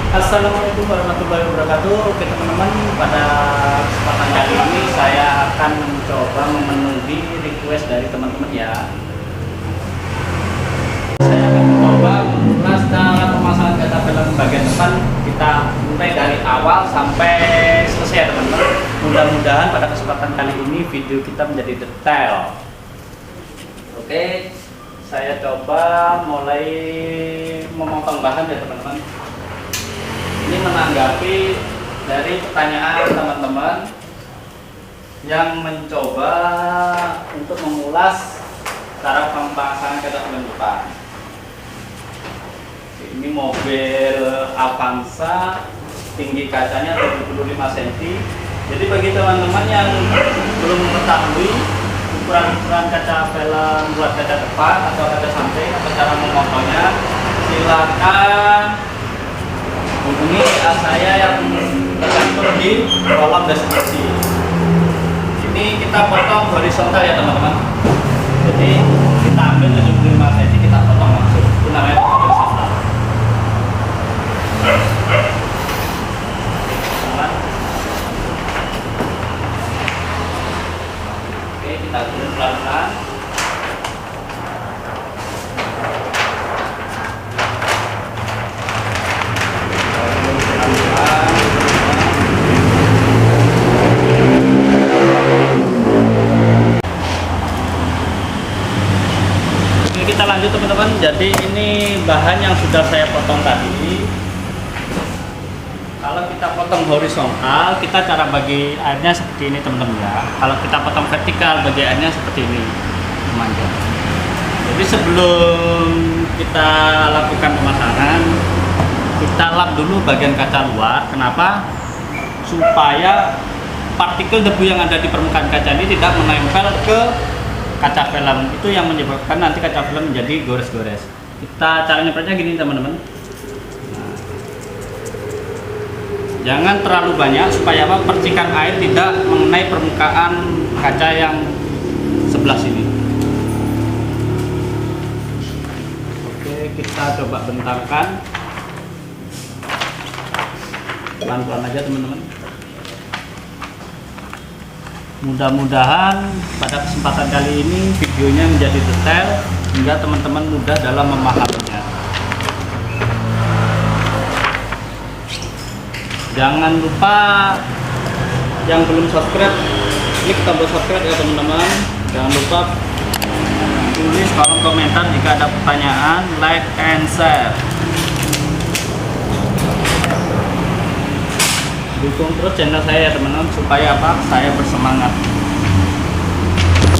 Assalamualaikum warahmatullahi wabarakatuh. Oke teman-teman, pada kesempatan kali ini saya akan mencoba memenuhi request dari teman-teman ya. Saya akan mencoba mengulas dalam pemasangan kaca film bagian depan. Kita mulai dari awal sampai selesai ya teman-teman. Mudah-mudahan pada kesempatan kali ini video kita menjadi detail. Oke, saya coba mulai memotong bahan ya teman-teman. Ini menanggapi dari pertanyaan teman-teman yang mencoba untuk mengulas cara pemasangan kaca film depan. Ini mobil Avanza, tinggi kacanya 75 cm. Jadi bagi teman-teman yang belum mengetahui ukuran kaca film buat kaca depan atau kaca samping atau cara memotongnya, silakan hubungi saya yang tercantum di kolom deskripsi. Ini kita potong horizontal ya teman-teman. Jadi kita ambil 75 cm, kita potong langsung. Itu namanya horizontal. Oke, kita turun pelan-pelan. Kita lanjut teman-teman. Jadi ini bahan yang sudah saya potong tadi. Kalau kita potong horizontal, kita cara bagi airnya seperti ini teman-teman ya. Kalau kita potong vertikal, bagi airnya seperti ini teman-teman. Jadi sebelum kita lakukan pemasangan, kita lap dulu bagian kaca luar. Kenapa? Supaya partikel debu yang ada di permukaan kaca ini tidak menempel ke kaca film. Itu yang menyebabkan nanti kaca film menjadi gores-gores. Kita cara nyepretnya gini teman-teman. Nah, jangan terlalu banyak supaya apa? Percikan air tidak mengenai permukaan kaca yang sebelah sini. Oke, kita coba bentangkan. Pelan-pelan aja teman-teman. Mudah-mudahan pada kesempatan kali ini videonya menjadi detail hingga teman-teman mudah dalam memahaminya. Jangan lupa yang belum subscribe, klik tombol subscribe ya teman-teman. Jangan lupa tulis kolom komentar jika ada pertanyaan, like and share. Dukung terus channel saya ya teman-teman, supaya apa? Saya bersemangat.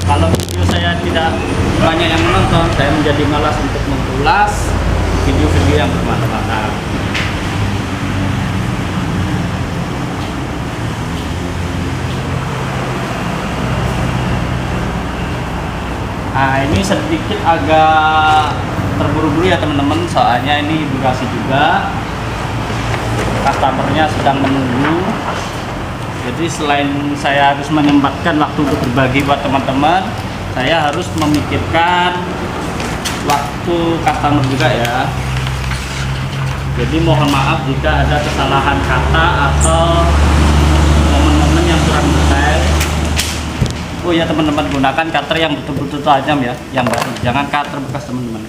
Kalau video saya tidak banyak yang menonton, saya menjadi malas untuk mengulas video-video yang bermanfaat. Nah, ini sedikit agak terburu-buru ya teman-teman, soalnya ini durasi juga. Customernya sedang menunggu. Jadi selain saya harus menyempatkan waktu untuk berbagi buat teman-teman, saya harus memikirkan waktu customer juga ya. Jadi mohon maaf jika ada kesalahan kata atau momen-momen yang kurang detail. Oh ya teman-teman, gunakan cutter yang betul-betul tajam ya, yang baru. Jangan cutter bekas teman-teman.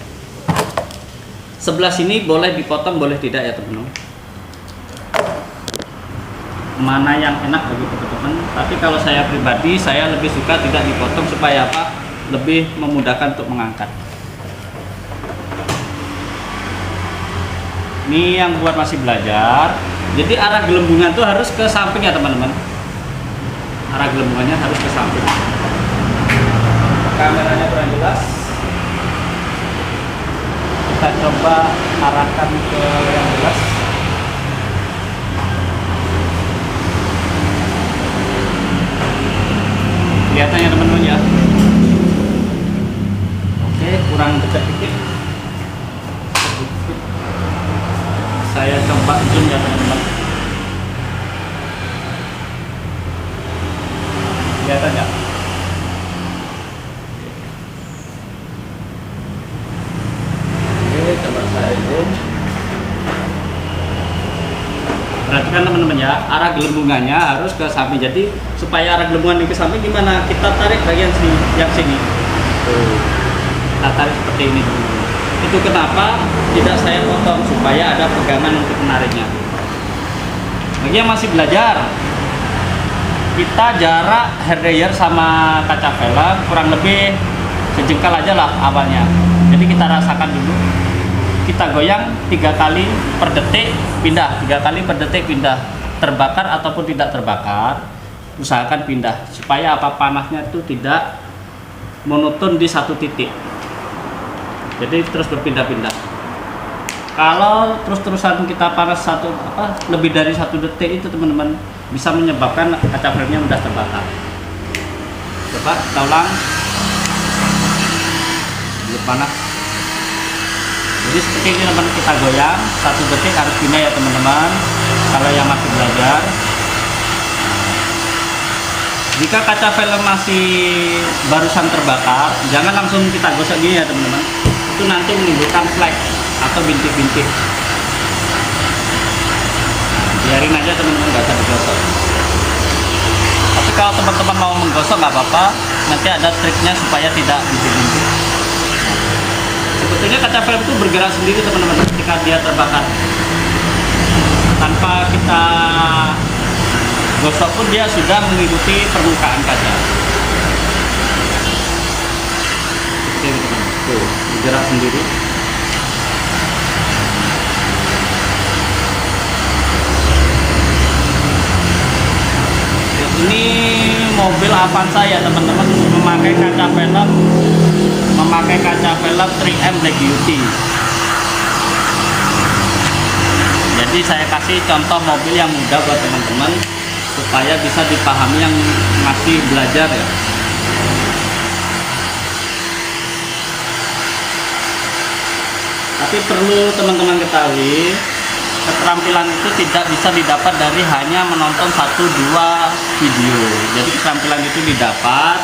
Sebelah sini boleh dipotong, boleh tidak ya teman-teman. Mana yang enak bagi teman-teman, tapi kalau saya pribadi saya lebih suka tidak dipotong supaya apa? Lebih memudahkan untuk mengangkat. Ini yang buat masih belajar. Jadi arah gelembungan tuh harus ke samping ya teman-teman. Arah gelembungannya harus ke samping. Kameranya kurang jelas. Kita coba arahkan ke yang jelas. Kelihatannya teman-teman ya. Oke, kurang dekat dikit. Saya coba zoom ya teman-teman. Kelihatan ya? Oke, coba saya zoom. perhatikan teman-teman ya, arah gelembungannya harus ke samping. Jadi supaya arah gelembungan ini ke samping gimana? Kita tarik bagian sini, yang sini. Tuh. Kita tarik seperti ini. Itu kenapa tidak saya potong, supaya ada pegangan untuk menariknya. Bagi yang masih belajar, kita jarak hair dryer sama kaca velg kurang lebih sejengkal aja lah awalnya. Jadi kita rasakan dulu, kita goyang 3 kali per detik pindah, 3 kali per detik pindah, terbakar ataupun tidak terbakar, usahakan pindah supaya apa, panasnya itu tidak monoton di satu titik. Jadi terus berpindah-pindah. Kalau terus-terusan kita panas lebih dari 1 detik, itu teman-teman bisa menyebabkan kaca filmnya mudah terbakar. Coba kita ulang. Belum panas. Jadi seperti ini teman-teman, kita goyang 1 detik harus pindah ya teman-teman. Kalau yang masih belajar, jika kaca film masih barusan terbakar, jangan langsung kita gosok gini ya teman-teman. Itu nanti menimbulkan flek atau bintik-bintik. Biarin aja teman-teman, nggak usah digosok. Tapi kalau teman-teman mau menggosok nggak apa-apa, nanti ada triknya supaya tidak bintik-bintik. Sebetulnya kaca film itu bergerak sendiri teman-teman ketika dia terbakar. Tanpa kita gosok pun dia sudah mengikuti permukaan kaca. Seperti ini teman-teman. Tuh, bergerak sendiri. Ini mobil Avanza ya teman-teman, memakai kaca velg 3M Black Beauty. Jadi saya kasih contoh mobil yang mudah buat teman-teman supaya bisa dipahami yang masih belajar ya. Tapi perlu teman-teman ketahui, keterampilan itu tidak bisa didapat dari hanya menonton 1-2 video. Jadi keterampilan itu didapat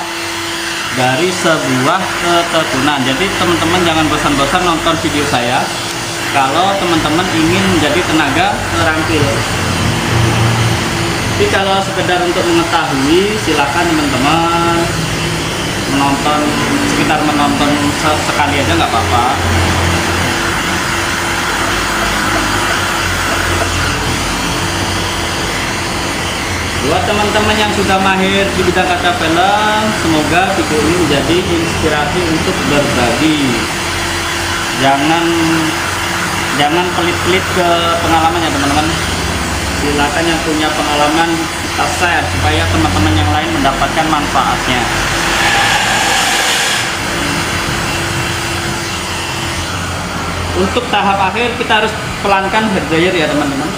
dari sebuah ketekunan. Jadi teman-teman jangan bosan-bosan nonton video saya kalau teman-teman ingin menjadi tenaga terampil. Jadi kalau sekedar untuk mengetahui, silakan teman-teman menonton, sekitar menonton sekali aja nggak apa-apa. Buat teman-teman yang sudah mahir di bidang kaca film, semoga video ini menjadi inspirasi untuk berbagi. Jangan pelit-pelit ke pengalaman ya teman-teman. Silakan yang punya pengalaman kita share supaya teman-teman yang lain mendapatkan manfaatnya. Untuk tahap akhir kita harus pelankan hair dryer ya teman-teman.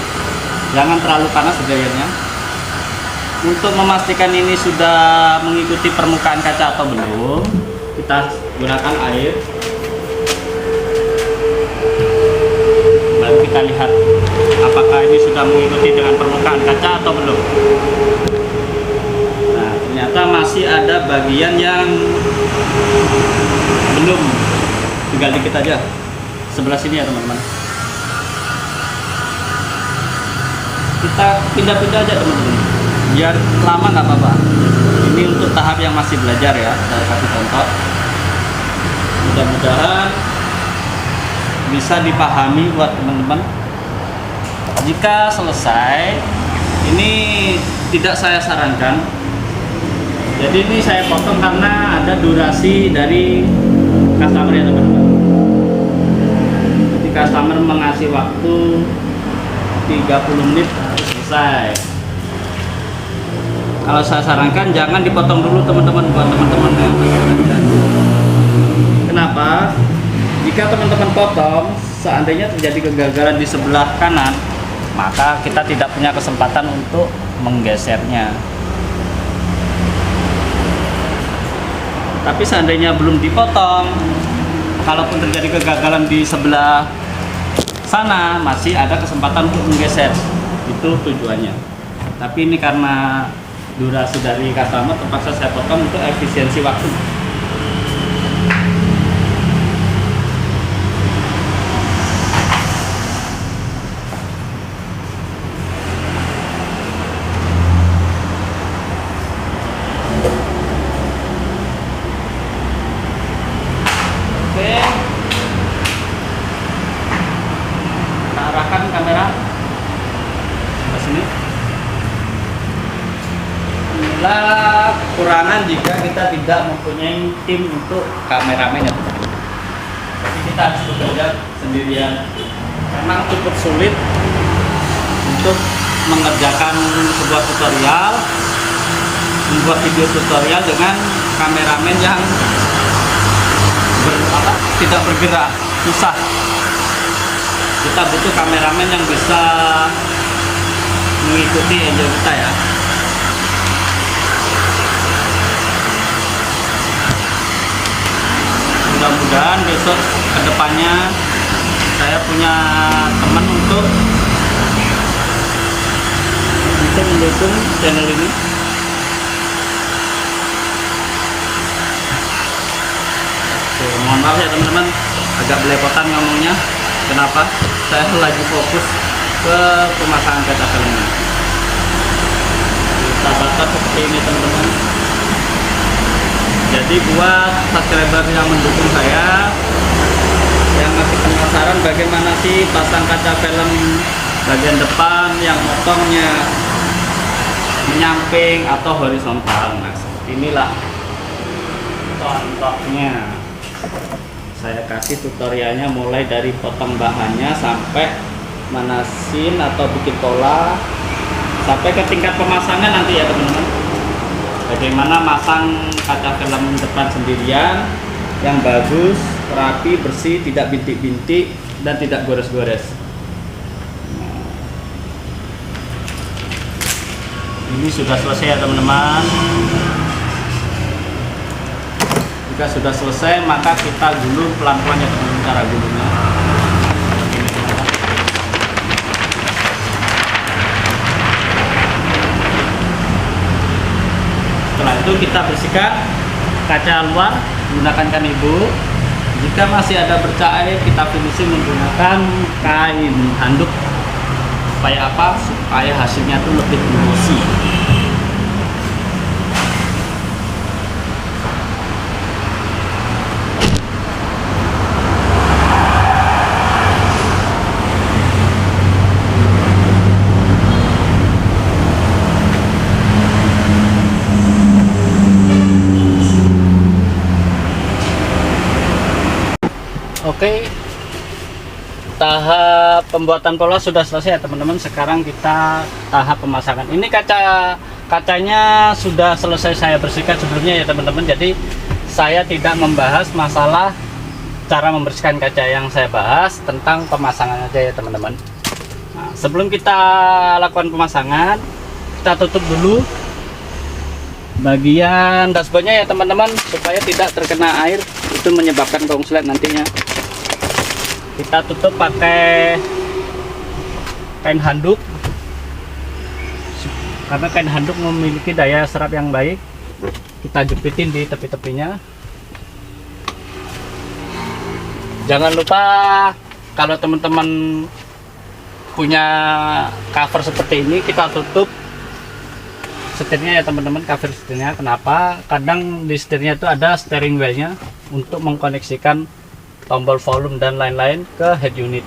Jangan terlalu panas hair dryernya. Untuk memastikan ini sudah mengikuti permukaan kaca atau belum, kita gunakan air. Lalu kita lihat apakah ini sudah mengikuti dengan permukaan kaca atau belum. Nah, ternyata masih ada bagian yang belum. Tinggal dikit aja. Sebelah sini ya teman-teman. Kita pindah-pindah aja teman-teman, biar lama nggak apa-apa. Ini untuk tahap yang masih belajar ya, saya kasih contoh. Mudah-mudahan bisa dipahami buat teman-teman. Jika selesai, ini tidak saya sarankan. Jadi ini saya potong karena ada durasi dari customer ya teman-teman. Jadi customer mengasih waktu 30 menit harus selesai. Kalau saya sarankan jangan dipotong dulu teman-teman, buat teman-teman yang belajar. Kenapa? Jika teman-teman potong, seandainya terjadi kegagalan di sebelah kanan, maka kita tidak punya kesempatan untuk menggesernya. Tapi seandainya belum dipotong, kalaupun terjadi kegagalan di sebelah sana, masih ada kesempatan untuk menggeser. Itu tujuannya. Tapi ini karena durasi dari customer, terpaksa saya potong untuk efisiensi waktu. kekurangan jika kita tidak mempunyai tim untuk kameramen ya teman-teman. Jadi kita harus bekerja sendirian. Memang cukup sulit untuk mengerjakan sebuah tutorial, membuat video tutorial dengan kameramen yang tidak bergerak, susah. Kita butuh kameramen yang bisa mengikuti angel kita ya. Mudah-mudahan besok kedepannya saya punya teman untuk bisa mendukung channel ini. Oke, mohon maaf ya teman-teman, agak belepotan ngomongnya. Kenapa? Saya lagi fokus ke pemasangan kaca filmnya. Kita batas seperti ini teman-teman. Jadi buat subscriber yang mendukung saya, yang masih penasaran bagaimana sih pasang kaca film bagian depan yang motongnya menyamping atau horizontal, nah seperti inilah contohnya. Saya kasih tutorialnya mulai dari potong bahannya sampai manasin atau bikin pola sampai ke tingkat pemasangan nanti ya teman-teman. Bagaimana masang kaca film depan sendirian yang bagus, rapi, bersih, tidak bintik-bintik dan tidak gores-gores. Ini sudah selesai ya teman-teman. Jika sudah selesai maka kita gulung pelan-pelan ya teman-teman, cara gulungnya. Setelah itu kita bersihkan kaca luar menggunakan kanibo. Jika masih ada bercak air, kita finishing menggunakan kain handuk. Supaya apa? Supaya hasilnya itu lebih glossy. Oke, tahap pembuatan pola sudah selesai ya teman-teman. Sekarang kita tahap pemasangan. Ini kacanya sudah selesai saya bersihkan sebelumnya ya teman-teman. Jadi saya tidak membahas masalah cara membersihkan kaca, yang saya bahas tentang pemasangan aja ya teman-teman. Nah, sebelum kita lakukan pemasangan, kita tutup dulu bagian dashboardnya ya teman-teman, supaya tidak terkena air, itu menyebabkan konslet nantinya. Kita tutup pakai kain handuk karena kain handuk memiliki daya serap yang baik. Kita jepitin di tepi-tepinya. Jangan lupa kalau teman-teman punya cover seperti ini, kita tutup setirnya ya teman-teman, cover setirnya. Kenapa? Kadang di setirnya itu ada steering wheelnya untuk mengkoneksikan tombol volume dan lain-lain ke head unit.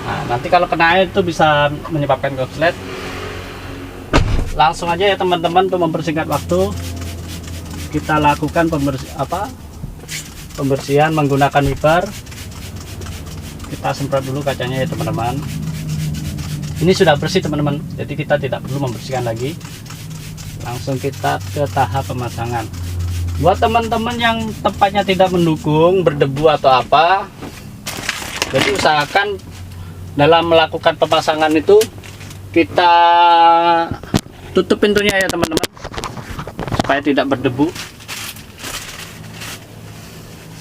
Nah, nanti kalau kena air itu bisa menyebabkan korslet. Langsung aja ya teman-teman, untuk mempersingkat waktu kita lakukan pembersihan menggunakan wiper. Kita semprot dulu kacanya ya teman-teman. Ini sudah bersih teman-teman, jadi kita tidak perlu membersihkan lagi. Langsung kita ke tahap pemasangan. Buat teman-teman yang tempatnya tidak mendukung, berdebu atau apa, jadi usahakan dalam melakukan pemasangan itu kita tutup pintunya ya teman-teman, supaya tidak berdebu.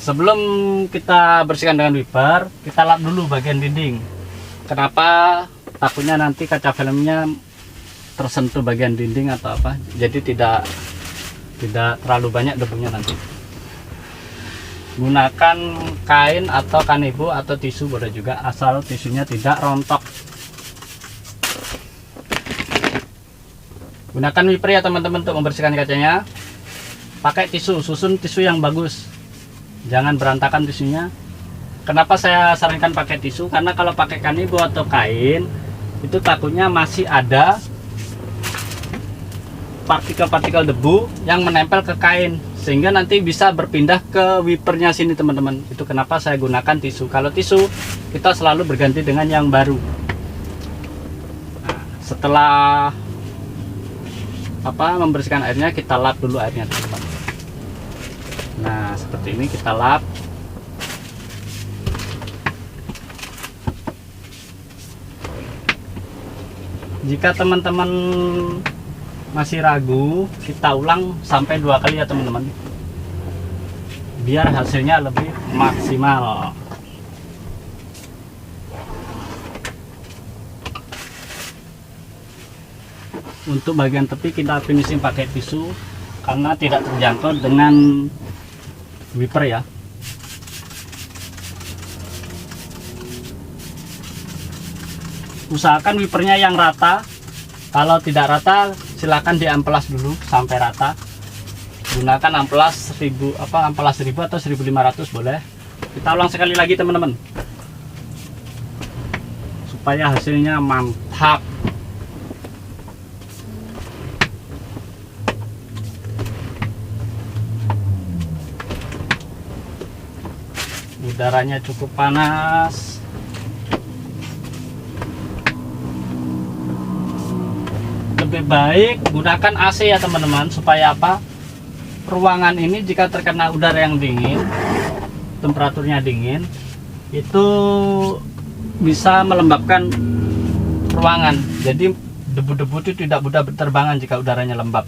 Sebelum kita bersihkan dengan wiper, kita lap dulu bagian dinding. Kenapa? Takutnya nanti kaca filmnya tersentuh bagian dinding atau apa, jadi tidak terlalu banyak debunya nanti. Gunakan kain atau kanibo atau tisu boleh juga, asal tisunya tidak rontok. Gunakan wiper ya teman-teman untuk membersihkan kacanya. Pakai tisu, susun tisu yang bagus, jangan berantakan tisunya. Kenapa saya sarankan pakai tisu? Karena kalau pakai kanibo atau kain itu takutnya masih ada partikel-partikel debu yang menempel ke kain, sehingga nanti bisa berpindah ke wipernya sini teman-teman. Itu kenapa saya gunakan tisu. Kalau tisu kita selalu berganti dengan yang baru. Nah, setelah membersihkan airnya, kita lap dulu airnya teman-teman. Nah seperti ini kita lap. Jika teman-teman masih ragu, kita ulang sampai 2 kali ya teman-teman, biar hasilnya lebih maksimal. Untuk bagian tepi kita finishing pakai tisu karena tidak terjangkau dengan wiper ya. Usahakan wipernya yang rata. Kalau tidak rata, silakan diamplas dulu sampai rata. Gunakan amplas 1000 atau 1500 boleh. Kita ulang sekali lagi teman-teman, supaya hasilnya mantap. Udaranya cukup panas. Lebih baik gunakan AC ya teman-teman, supaya ruangan ini jika terkena udara yang dingin, temperaturnya dingin, itu bisa melembabkan ruangan. Jadi debu-debu itu tidak mudah berterbangan jika udaranya lembab.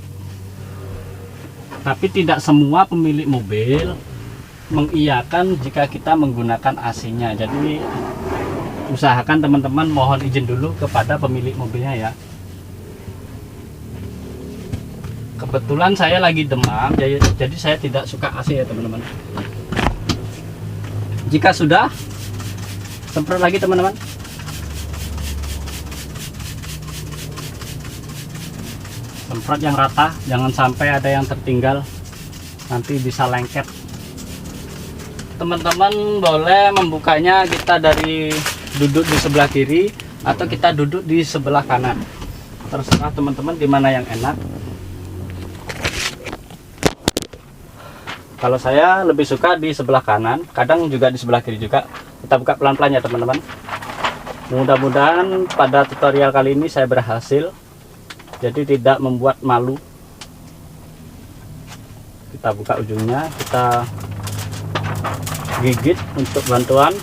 Tapi tidak semua pemilik mobil mengiyakan jika kita menggunakan AC-nya. Jadi usahakan teman-teman mohon izin dulu kepada pemilik mobilnya ya. Kebetulan saya lagi demam, jadi saya tidak suka AC ya teman-teman. Jika sudah, semprot lagi teman-teman. Semprot yang rata, jangan sampai ada yang tertinggal, nanti bisa lengket. Teman-teman boleh membukanya kita dari duduk di sebelah kiri atau kita duduk di sebelah kanan, terserah teman-teman di mana yang enak. Kalau saya lebih suka di sebelah kanan, kadang juga di sebelah kiri juga. Kita buka pelan-pelan ya teman-teman. Mudah-mudahan pada tutorial kali ini saya berhasil, jadi tidak membuat malu. Kita buka ujungnya, kita gigit untuk bantuan.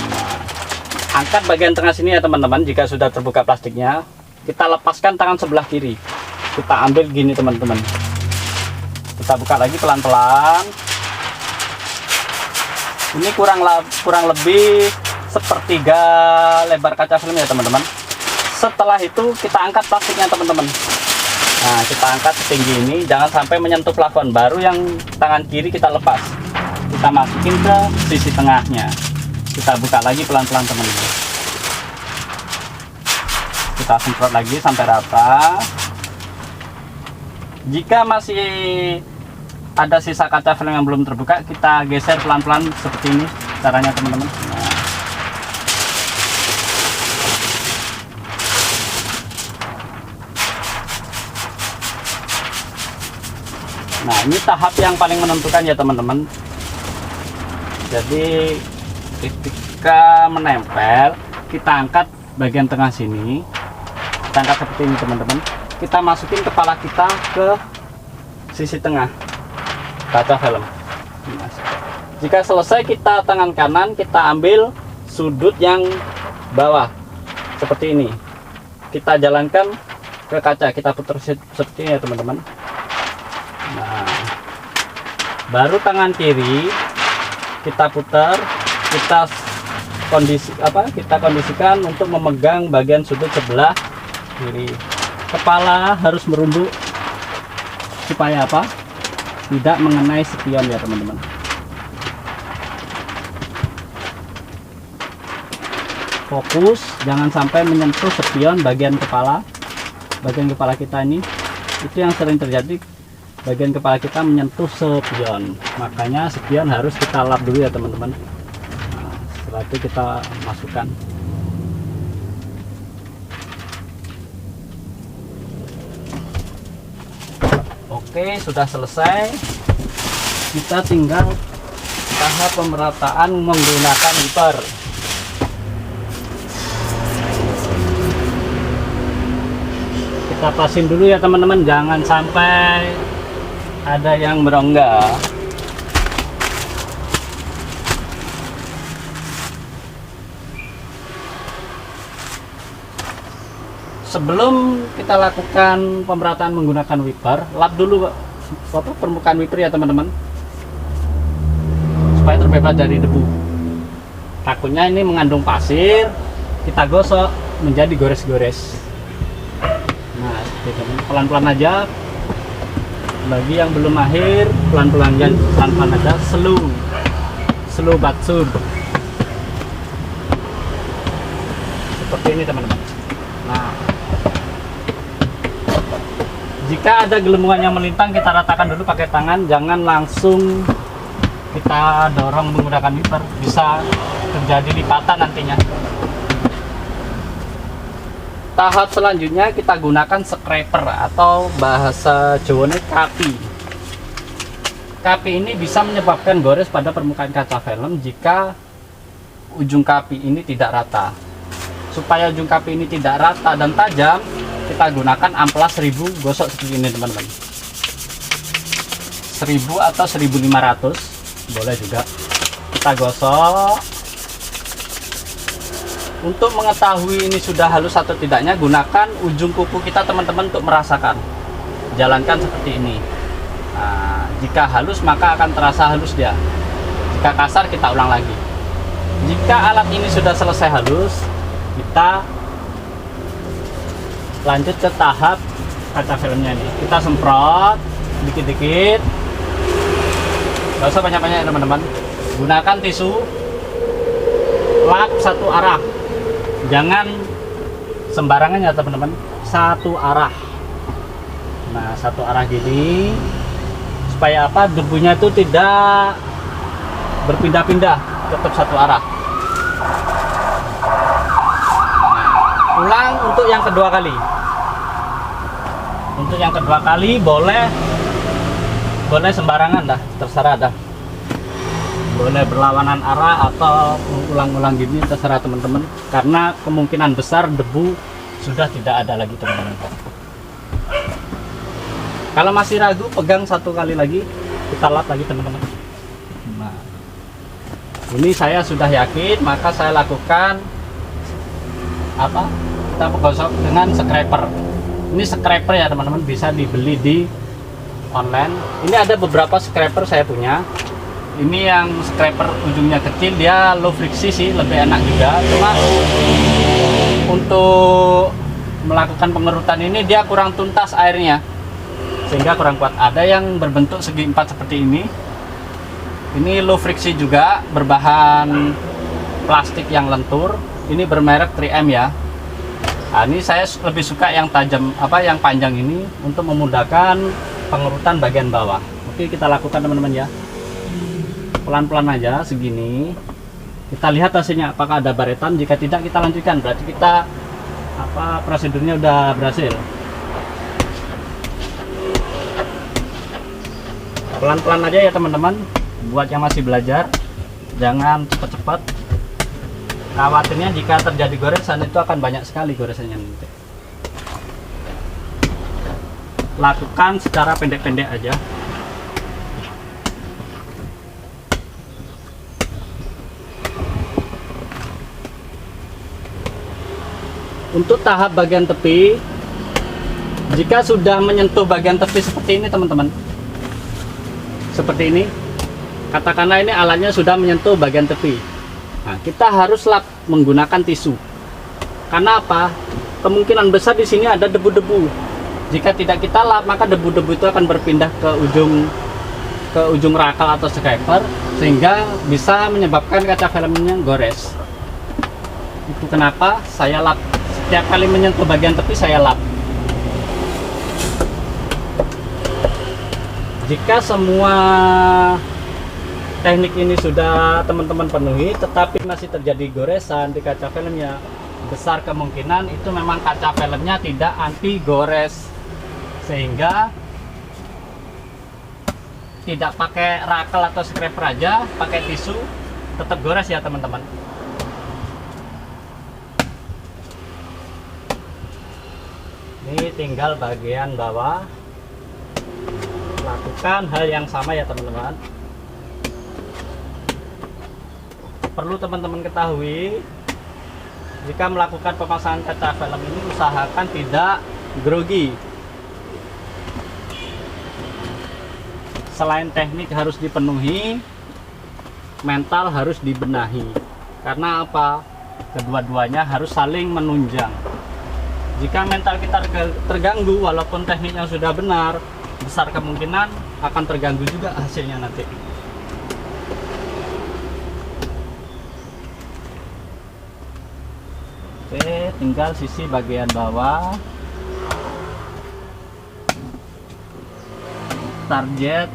Nah, angkat bagian tengah sini ya teman-teman. Jika sudah terbuka plastiknya, kita lepaskan tangan sebelah kiri, kita ambil gini teman-teman. Kita buka lagi pelan-pelan. Ini kurang lebih sepertiga lebar kaca film ya teman-teman. Setelah itu kita angkat plastiknya teman-teman. Nah kita angkat setinggi ini, jangan sampai menyentuh plafon. Baru yang tangan kiri kita lepas, kita masukin ke sisi tengahnya. Kita buka lagi pelan-pelan teman-teman. Kita semprot lagi sampai rata. Jika masih ada sisa kaca film yang belum terbuka, kita geser pelan-pelan seperti ini caranya teman-teman. Nah ini tahap yang paling menentukan ya teman-teman. Jadi ketika menempel, kita angkat bagian tengah sini. Kita angkat seperti ini teman-teman. Kita masukin kepala kita ke sisi tengah kaca film. Jika selesai, kita tangan kanan kita ambil sudut yang bawah seperti ini. Kita jalankan ke kaca, kita putar seperti ini ya teman-teman. Nah, baru tangan kiri kita putar, kita kondisikan untuk memegang bagian sudut sebelah kiri. Kepala harus merunduk supaya tidak mengenai spion ya teman-teman. Fokus, jangan sampai menyentuh spion bagian kepala kita ini. Itu yang sering terjadi, bagian kepala kita menyentuh spion. Makanya spion harus kita lap dulu ya teman-teman. Nah, setelah itu kita masukkan. Oke, sudah selesai. Kita tinggal tahap pemerataan menggunakan wiper. Kita pasin dulu ya teman-teman, jangan sampai ada yang berongga. Sebelum kita lakukan pemerataan menggunakan wiper, lap dulu permukaan wiper ya teman-teman, supaya terbebas dari debu. Takutnya ini mengandung pasir, kita gosok menjadi gores-gores. Nah, pelan-pelan aja. Bagi yang belum mahir, pelan-pelan aja, slow but sure. Seperti ini teman-teman. Nah, jika ada gelembungan yang melintang, kita ratakan dulu pakai tangan, jangan langsung kita dorong menggunakan wiper, bisa terjadi lipatan nantinya. Tahap selanjutnya kita gunakan scraper atau bahasa Jawanya kapi. Kapi ini bisa menyebabkan gores pada permukaan kaca film jika ujung kapi ini tidak rata. Supaya ujung kapi ini tidak rata dan tajam, kita gunakan amplas 1000 gosok seperti ini teman-teman. 1000 atau 1500 boleh juga. Kita gosok. Untuk mengetahui ini sudah halus atau tidaknya, gunakan ujung kuku kita teman-teman untuk merasakan. Jalankan seperti ini. Nah, jika halus maka akan terasa halus dia. Jika kasar kita ulang lagi. Jika alat ini sudah selesai halus, kita lanjut ke tahap kaca filmnya ini. Kita semprot dikit-dikit, gak usah banyak-banyak teman-teman. Gunakan tisu, lap satu arah, jangan sembarangan ya teman-teman, satu arah. Nah, satu arah gini supaya apa, debunya itu tidak berpindah-pindah, tetap satu arah. Ulang untuk yang kedua kali. Untuk yang kedua kali boleh sembarangan dah, terserah dah. Boleh berlawanan arah atau ulang-ulang gini, terserah teman-teman. Karena kemungkinan besar debu sudah tidak ada lagi teman-teman. Kalau masih ragu, pegang satu kali lagi, kita lap lagi teman-teman. Nah, ini saya sudah yakin, maka saya lakukan apa? Kita gosok dengan scraper. Ini scraper ya teman-teman, bisa dibeli di online. Ini ada beberapa scraper saya punya. Ini yang scraper ujungnya kecil, dia low friksi sih, lebih enak juga. Cuma untuk melakukan pengerutan ini dia kurang tuntas airnya, sehingga kurang kuat. Ada yang berbentuk segi empat seperti ini. Ini low friksi juga, berbahan plastik yang lentur. Ini bermerek 3M ya. Nah, ini saya lebih suka yang tajam, yang panjang ini untuk memudahkan pengerutan bagian bawah. Oke, kita lakukan teman-teman ya. Pelan-pelan aja segini. Kita lihat hasilnya apakah ada baretan. Jika tidak, kita lanjutkan. Berarti kita prosedurnya udah berhasil. Pelan-pelan aja ya teman-teman. Buat yang masih belajar, jangan cepat-cepat. Khawatirnya jika terjadi goresan itu akan banyak sekali goresannya nanti. Lakukan secara pendek-pendek aja. Untuk tahap bagian tepi, jika sudah menyentuh bagian tepi seperti ini teman-teman, seperti ini, katakanlah ini alatnya sudah menyentuh bagian tepi. Nah, kita harus lap menggunakan tisu. Karena apa? Kemungkinan besar di sini ada debu-debu. Jika tidak kita lap, maka debu-debu itu akan berpindah ke ujung rakal atau scraper, sehingga bisa menyebabkan kaca filmnya gores. Itu kenapa saya lap. Setiap kali menyentuh bagian tepi saya lap. Jika semua teknik ini sudah teman-teman penuhi, tetapi masih terjadi goresan di kaca filmnya, besar kemungkinan itu memang kaca filmnya tidak anti gores, sehingga tidak pakai rakel atau scraper aja, pakai tisu tetap gores ya teman-teman. Ini tinggal bagian bawah, lakukan hal yang sama ya teman-teman. Perlu teman-teman ketahui, jika melakukan pemasangan kaca film ini usahakan tidak grogi. Selain teknik harus dipenuhi, mental harus dibenahi. Karena apa? Kedua-duanya harus saling menunjang. Jika mental kita terganggu, walaupun tekniknya sudah benar, besar kemungkinan akan terganggu juga hasilnya nanti. Oke, tinggal sisi bagian bawah. Target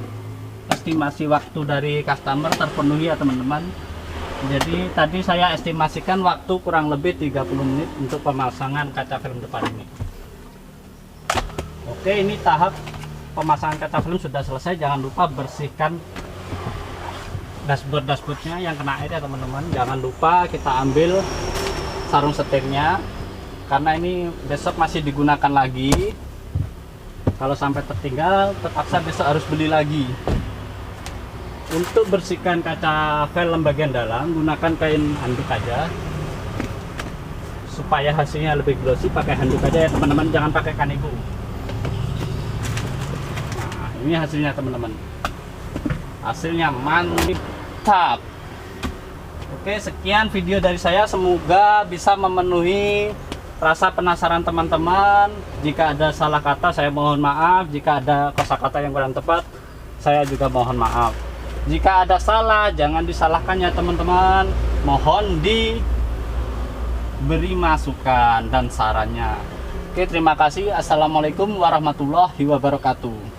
estimasi waktu dari customer terpenuhi ya teman-teman. Jadi tadi saya estimasikan waktu kurang lebih 30 menit untuk pemasangan kaca film depan ini. Oke, ini tahap pemasangan kaca film sudah selesai. Jangan lupa bersihkan dashboardnya yang kena air ya teman-teman. Jangan lupa kita ambil sarung setirnya, karena ini besok masih digunakan lagi. Kalau sampai tertinggal, terpaksa besok harus beli lagi. Untuk bersihkan kaca film bagian dalam, gunakan kain handuk aja supaya hasilnya lebih glossy. Pakai handuk aja ya teman-teman, jangan pakai kanebo. Nah, ini hasilnya teman-teman. Hasilnya mantap. Oke, sekian video dari saya. Semoga bisa memenuhi rasa penasaran teman-teman. Jika ada salah kata, saya mohon maaf. Jika ada kosakata yang kurang tepat, saya juga mohon maaf. Jika ada salah, jangan disalahkan ya teman-teman. Mohon diberi masukan dan sarannya. Oke, terima kasih. Assalamualaikum warahmatullahi wabarakatuh.